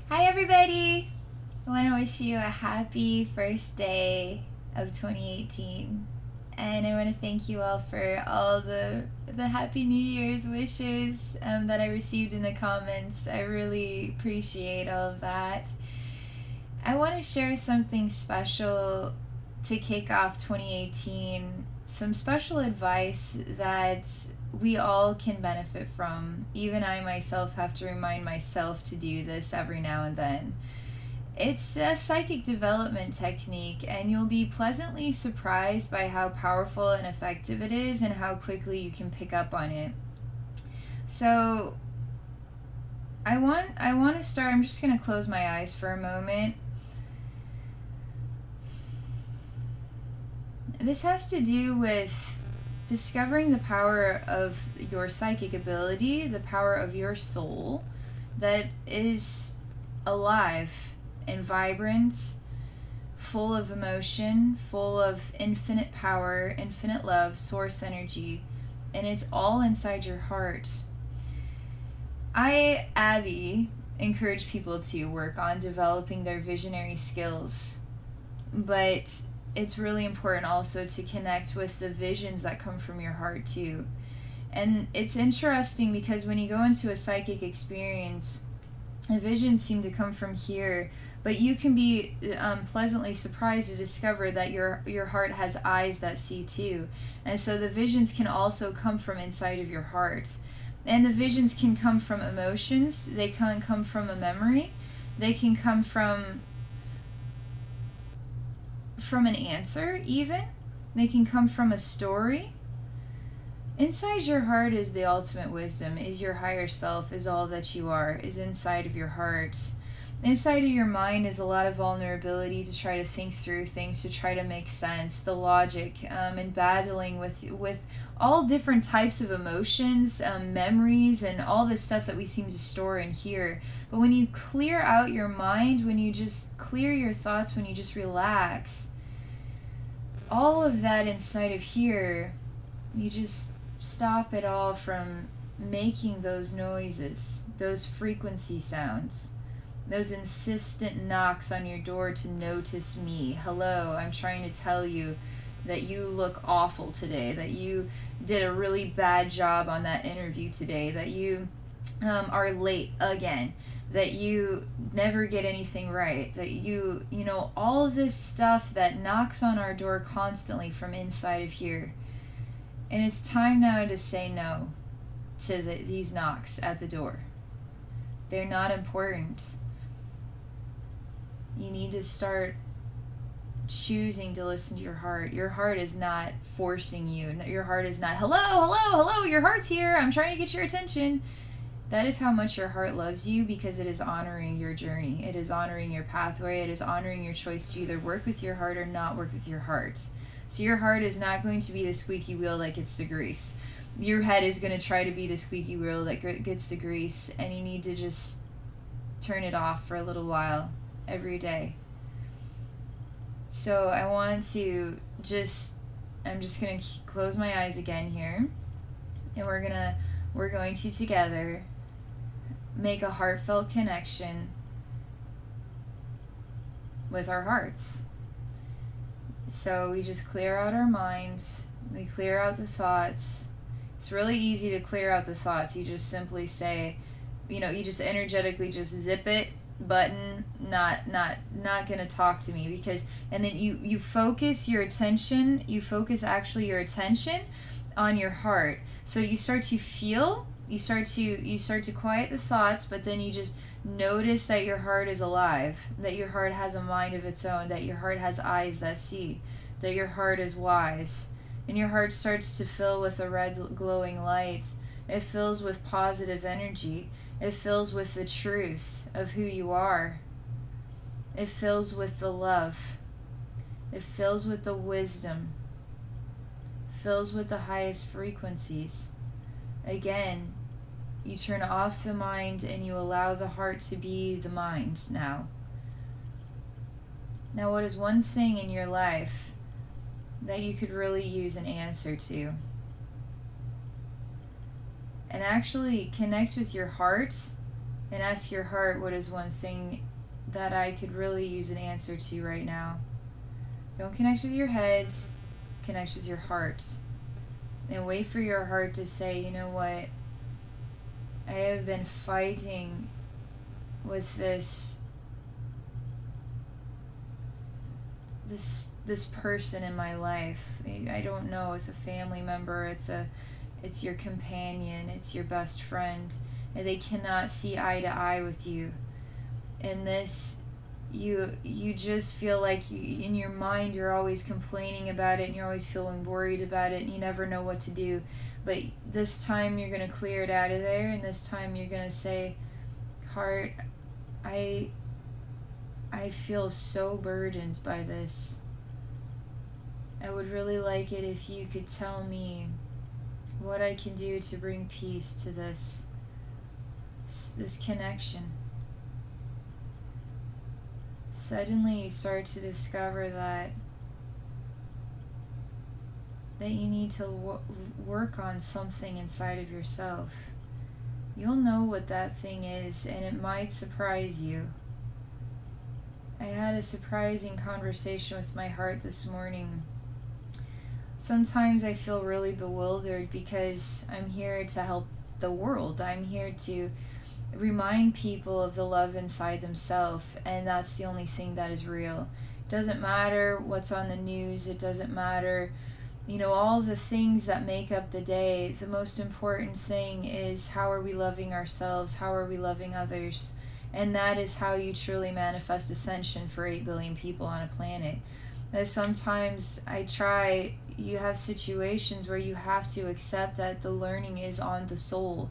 Hi, everybody! I want to wish you a happy first day of 2018. And I want to thank you all for all the Happy New Year's wishes that I received in the comments. I really appreciate all of that. I want to share something special to kick off 2018. Some special advice that we all can benefit from. Even I myself have to remind myself to do this every now and then. It's a psychic development technique, and you'll be pleasantly surprised by how powerful and effective it is and how quickly you can pick up on it. So, I want to start. I'm just going to close my eyes for a moment. This has to do with discovering the power of your psychic ability, the power of your soul that is alive and vibrant, full of emotion, full of infinite power, infinite love, source energy, and it's all inside your heart. I, Abby, encourage people to work on developing their visionary skills, but it's really important also to connect with the visions that come from your heart too. And it's interesting because when you go into a psychic experience, the visions seem to come from here, but you can be pleasantly surprised to discover that your heart has eyes that see too. And so the visions can also come from inside of your heart. And the visions can come from emotions, they can come from a memory, they can come from an answer even. They can come from a story. Inside your heart is the ultimate wisdom, is your higher self, is all that you are, is inside of your heart. Inside of your mind is a lot of vulnerability to try to think through things, to try to make sense, the logic, and battling with all different types of emotions, memories, and all this stuff that we seem to store in here. But when you clear out your mind, when you just clear your thoughts, when you just relax, all of that inside of here, you just stop it all from making those noises, those frequency sounds, those insistent knocks on your door to notice me. Hello, I'm trying to tell you that you look awful today, that you did a really bad job on that interview today, that you are late again, that you never get anything right, that you know, all this stuff that knocks on our door constantly from inside of here. And it's time now to say no to these knocks at the door. They're not important. You need to start choosing to listen to your heart. Your heart is not forcing you. Your heart is not, hello, hello, hello, your heart's here. I'm trying to get your attention. That is how much your heart loves you, because it is honoring your journey. It is honoring your pathway. It is honoring your choice to either work with your heart or not work with your heart. So your heart is not going to be the squeaky wheel that gets the grease. Your head is going to try to be the squeaky wheel that gets the grease, and you need to just turn it off for a little while every day. So I want to I'm just going to close my eyes again here, and we're going to together make a heartfelt connection with our hearts. So we just clear out our minds, we clear out the thoughts. It's really easy to clear out the thoughts. You just simply say, you just energetically just zip it, button, not gonna talk to me, because, and then you focus your attention, your attention on your heart. So you start to feel, you start to quiet the thoughts, but then you just notice that your heart is alive, that your heart has a mind of its own, that your heart has eyes that see, that your heart is wise. And your heart starts to fill with a red glowing light. It fills with positive energy. It fills with the truth of who you are. It fills with the love. It fills with the wisdom. It fills with the highest frequencies. Again, you turn off the mind and you allow the heart to be the mind now. Now, what is one thing in your life that you could really use an answer to? And actually connect with your heart and ask your heart, what is one thing that I could really use an answer to right now? Don't connect with your head, connect with your heart. And wait for your heart to say, you know what? I have been fighting with this person in my life. I don't know, it's a family member, it's your companion, it's your best friend, and they cannot see eye to eye with you. And this, you just feel like in your mind you're always complaining about it, and you're always feeling worried about it, and you never know what to do. But this time you're going to clear it out of there, and this time you're going to say, heart, I feel so burdened by this. I would really like it if you could tell me what I can do to bring peace to this connection. Suddenly you start to discover that you need to work on something inside of yourself. You'll know what that thing is, and it might surprise you. I had a surprising conversation with my heart this morning. Sometimes I feel really bewildered because I'm here to help the world. I'm here to remind people of the love inside themselves, and that's the only thing that is real. It doesn't matter what's on the news. It doesn't matter, all the things that make up the day. The most important thing is, how are we loving ourselves? How are we loving others? And that is how you truly manifest ascension for 8 billion people on a planet. As sometimes you have situations where you have to accept that the learning is on the soul.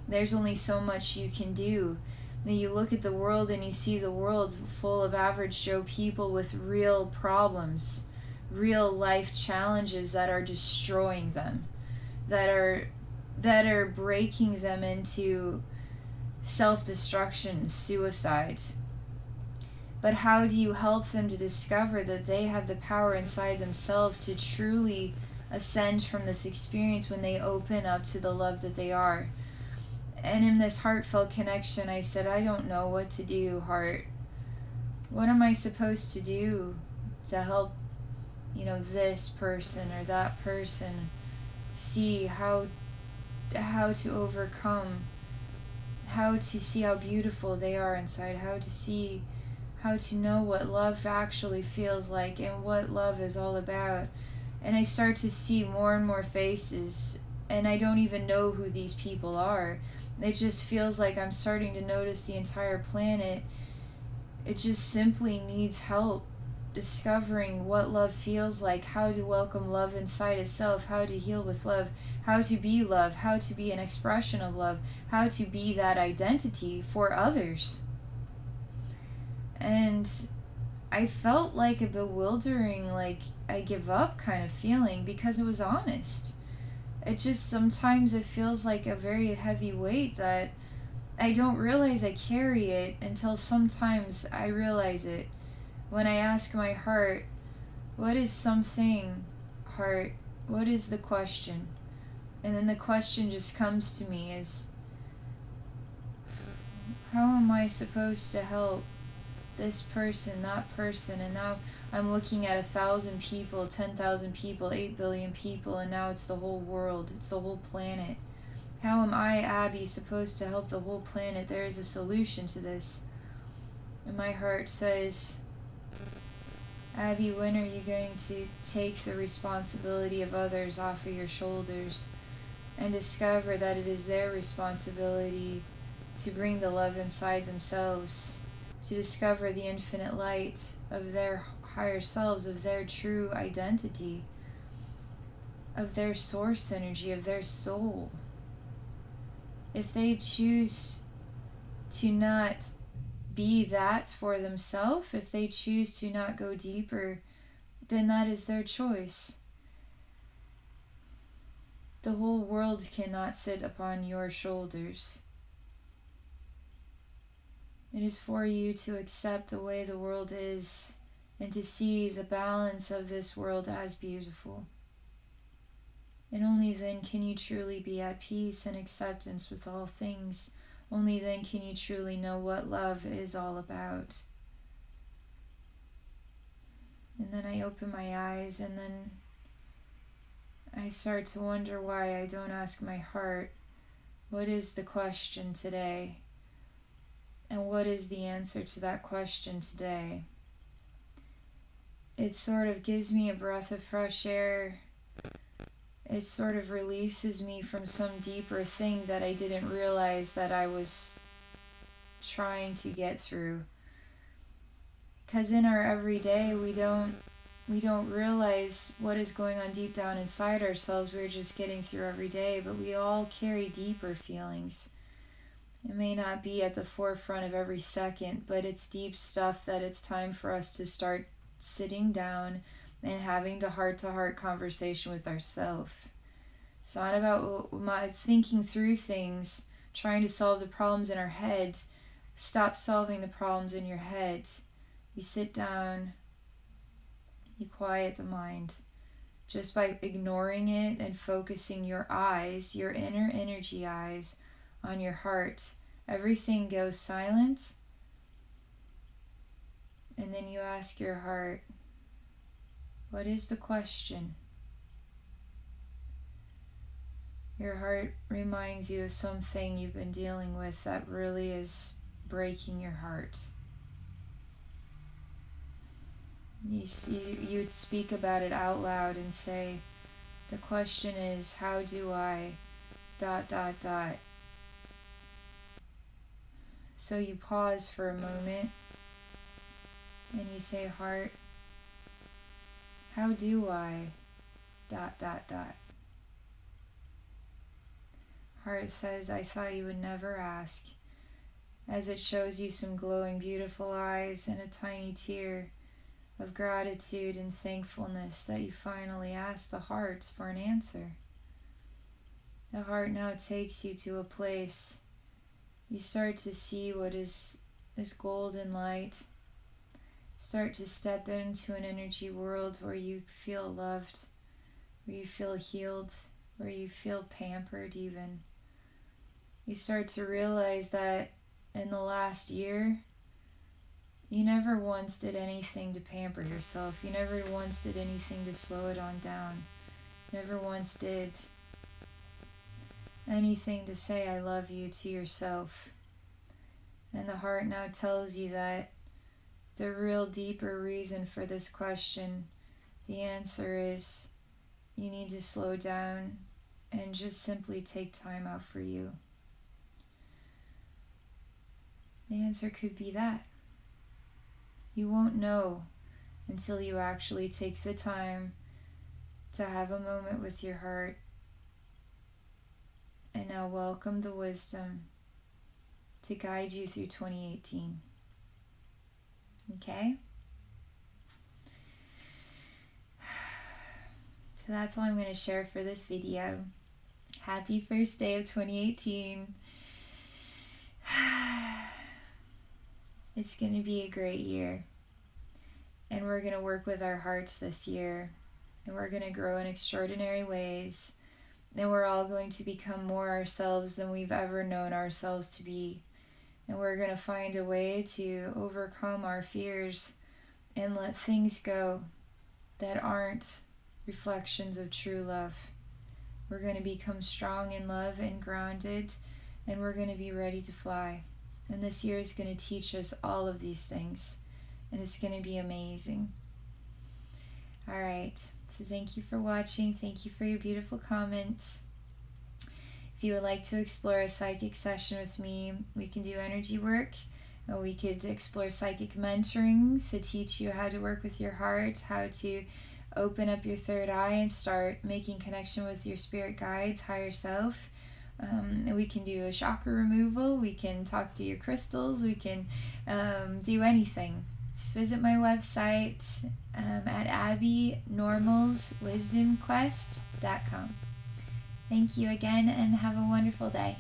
There's only so much you can do. Then you look at the world and you see the world full of average Joe people with real problems, real life challenges that are destroying them, that are breaking them into self-destruction, suicide. But how do you help them to discover that they have the power inside themselves to truly ascend from this experience when they open up to the love that they are? And in this heartfelt connection, I said, I don't know what to do, heart. What am I supposed to do to help, this person or that person see how to overcome, how to see how beautiful they are inside, how to know what love actually feels like and what love is all about. And I start to see more and more faces, and I don't even know who these people are. It just feels like I'm starting to notice the entire planet. It just simply needs help discovering what love feels like, how to welcome love inside itself, how to heal with love, how to be love, how to be an expression of love, how to be that identity for others. And I felt like a bewildering, like I give up kind of feeling, because it was honest. It just, sometimes it feels like a very heavy weight that I don't realize I carry it until sometimes I realize it. When I ask my heart, what is something, heart, what is the question? And then the question just comes to me is, how am I supposed to help this person, that person? And now I'm looking at 1,000 people, 10,000 people, 8 billion people, and now it's the whole world, it's the whole planet. How am I, Abby, supposed to help the whole planet? There is a solution to this. And my heart says, Abby, when are you going to take the responsibility of others off of your shoulders and discover that it is their responsibility to bring the love inside themselves, to discover the infinite light of their higher selves, of their true identity, of their source energy, of their soul? If they choose to not be that for themselves, if they choose to not go deeper, then that is their choice. The whole world cannot sit upon your shoulders. It is for you to accept the way the world is and to see the balance of this world as beautiful. And only then can you truly be at peace and acceptance with all things, Only then can you truly know what love is all about. And then I open my eyes, and then I start to wonder why I don't ask my heart, what is the question today? And what is the answer to that question today? It sort of gives me a breath of fresh air. It sort of releases me from some deeper thing that I didn't realize that I was trying to get through. Because in our everyday, we don't realize what is going on deep down inside ourselves. We're just getting through every day, but we all carry deeper feelings. It may not be at the forefront of every second, but it's deep stuff that it's time for us to start sitting down and having the heart-to-heart conversation with ourselves. It's not about thinking through things, trying to solve the problems in our head. Stop solving the problems in your head. You sit down, you quiet the mind. Just by ignoring it and focusing your eyes, your inner energy eyes, on your heart, everything goes silent. And then you ask your heart, what is the question? Your heart reminds you of something you've been dealing with that really is breaking your heart. You speak about it out loud and say, the question is, how do I ... So you pause for a moment and you say, heart, how do I ... Heart says, I thought you would never ask, as it shows you some glowing beautiful eyes and a tiny tear of gratitude and thankfulness that you finally asked the heart for an answer. The heart now takes you to a place. You start to see what is golden light. Start to step into an energy world where you feel loved, where you feel healed, where you feel pampered even. You start to realize that in the last year, you never once did anything to pamper yourself. You never once did anything to slow it on down. Never once did anything to say I love you to yourself. And the heart now tells you that the real deeper reason for this question, the answer is you need to slow down and just simply take time out for you. The answer could be that. You won't know until you actually take the time to have a moment with your heart. And now welcome the wisdom to guide you through 2018. Okay? So that's all I'm going to share for this video. Happy first day of 2018. It's going to be a great year. And we're going to work with our hearts this year. And we're going to grow in extraordinary ways. And we're all going to become more ourselves than we've ever known ourselves to be. And we're going to find a way to overcome our fears and let things go that aren't reflections of true love. We're going to become strong in love and grounded, and we're going to be ready to fly. And this year is going to teach us all of these things, and it's going to be amazing. All right, so thank you for watching. Thank you for your beautiful comments. If you would like to explore a psychic session with me, we can do energy work, or we could explore psychic mentorings to teach you how to work with your heart, how to open up your third eye and start making connection with your spirit guides, higher self. We can do a chakra removal, we can talk to your crystals, we can do anything. Just visit my website at abbynormalswisdomquest.com. Thank you again and have a wonderful day.